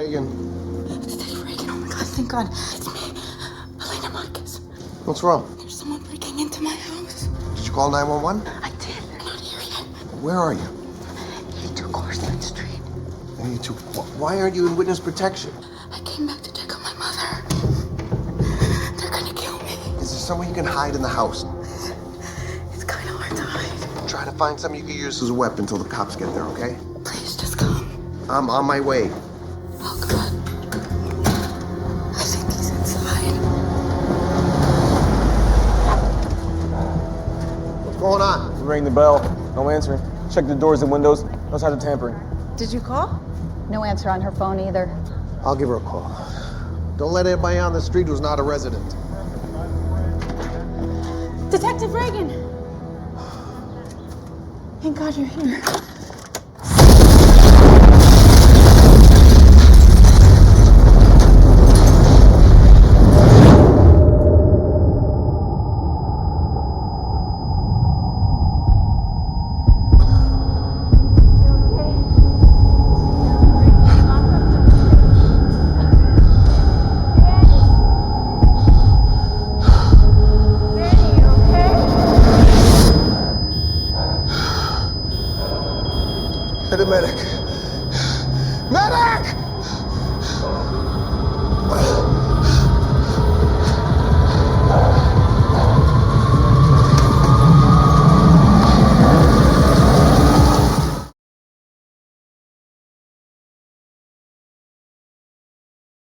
Reagan. Detective Reagan, oh my God, thank God. It's me, Elena Marquez. What's wrong? There's someone breaking into my house. Did you call 911? I did. They're not here yet. Where are you? 82 Corsland Street. Why aren't you in witness protection? I came back to check on my mother. They're gonna kill me. Is there somewhere you can hide in the house? It's kind of hard to hide. Try to find something you can use as a weapon until the cops get there, okay? Please, just come. I'm on my way. Oh, God. I think he's inside. What's going on? We rang the bell. No answering. Check the doors and windows. No signs of tampering. Did you call? No answer on her phone either. I'll give her a call. Don't let anybody on the street who's not a resident. Detective Reagan! Thank God you're here. Hit a medic.